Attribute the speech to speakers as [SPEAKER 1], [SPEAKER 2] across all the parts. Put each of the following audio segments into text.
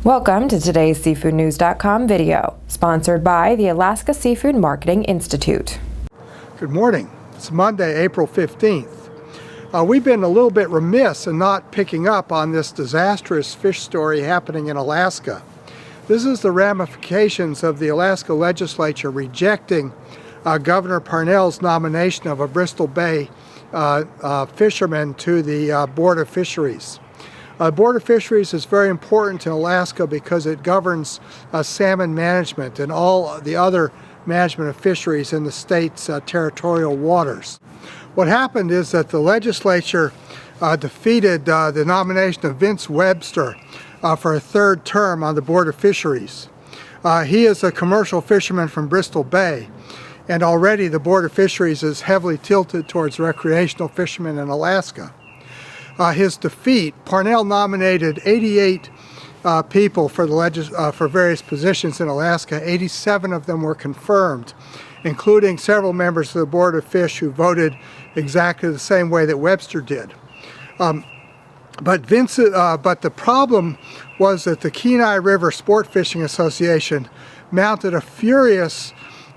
[SPEAKER 1] Welcome to today's SeafoodNews.com video, sponsored by the Alaska Seafood Marketing Institute.
[SPEAKER 2] Good morning. It's Monday, April 15th. We've been a little bit remiss in not picking up on this disastrous fish story happening in Alaska. This is the ramifications of the Alaska Legislature rejecting Governor Parnell's nomination of a Bristol Bay fisherman to the Board of Fisheries. Board of Fisheries is very important in Alaska because it governs salmon management and all the other management of fisheries in the state's territorial waters. What happened is that the legislature defeated the nomination of Vince Webster for a third term on the Board of Fisheries. He is a commercial fisherman from Bristol Bay, and already the Board of Fisheries is heavily tilted towards recreational fishermen in Alaska. His defeat, Parnell nominated 88 people for for various positions in Alaska. 87 of them were confirmed, including several members of the Board of Fish who voted exactly the same way that Webster did. But the problem was that the Kenai River Sportifshing Association mounted a furious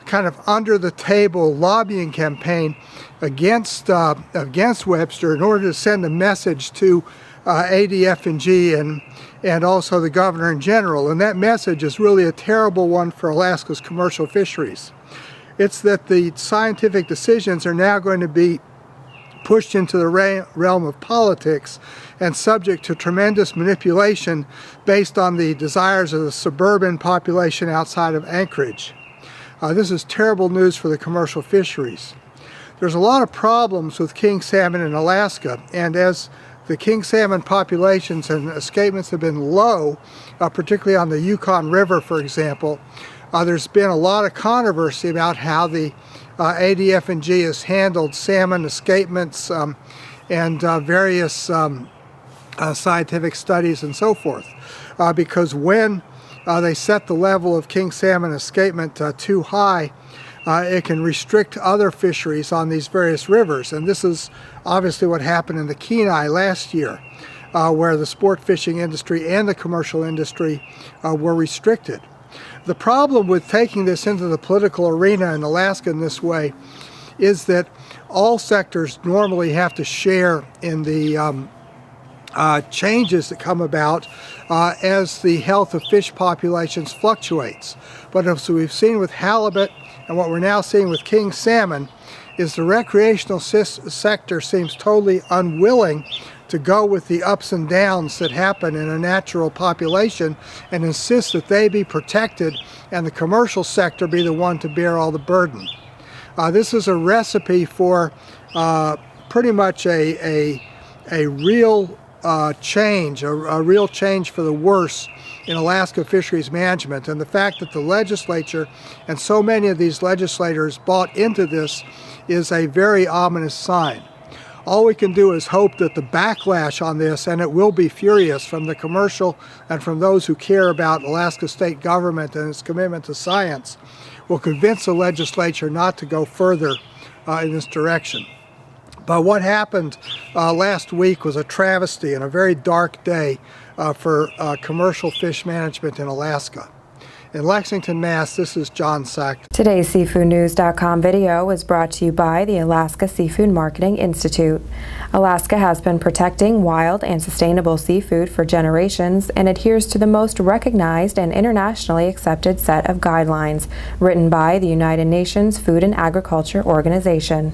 [SPEAKER 2] kind of under-the-table lobbying campaign against Webster in order to send a message to ADF&amp and also the governor in general. And that message is really a terrible one for Alaska's commercial fisheries. It's that the scientific decisions are now going to be pushed into the realm of politics and subject to tremendous manipulation based on the desires of the suburban population outside of Anchorage. This is terrible news for the commercial fisheries. There's a lot of problems with king salmon in Alaska, and as the king salmon populations and escapements have been low, particularly on the Yukon River, for example, there's been a lot of controversy about how the ADF&amp has handled salmon escapements and various scientific studies and so forth. Because when they set the level of king salmon escapement too high, it can restrict other fisheries on these various rivers. And this is obviously what happened in the Kenai last year, where the sport fishing industry and the commercial industry were restricted. The problem with taking this into the political arena in Alaska in this way is that all sectors normally have to share in the changes that come about as the health of fish populations fluctuates. But as we've seen with halibut and what we're now seeing with king salmon, is the recreational sector seems totally unwilling to go with the ups and downs that happen in a natural population and insist that they be protected and the commercial sector be the one to bear all the burden. This is a recipe for pretty much a real change, a real change for the worse in Alaska fisheries management. And the fact that the legislature and so many of these legislators bought into this is a very ominous sign. All we can do is hope that the backlash on this, and it will be furious from the commercial and from those who care about Alaska state government and its commitment to science, will convince the legislature not to go further in this direction. But what happened last week was a travesty and a very dark day for commercial fish management in Alaska. In Lexington, Mass., this is John Sack.
[SPEAKER 1] Today's SeafoodNews.com video was brought to you by the Alaska Seafood Marketing Institute. Alaska has been protecting wild and sustainable seafood for generations and adheres to the most recognized and internationally accepted set of guidelines written by the United Nations Food and Agriculture Organization.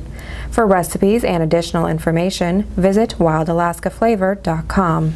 [SPEAKER 1] For recipes and additional information, visit wildalaskaflavor.com.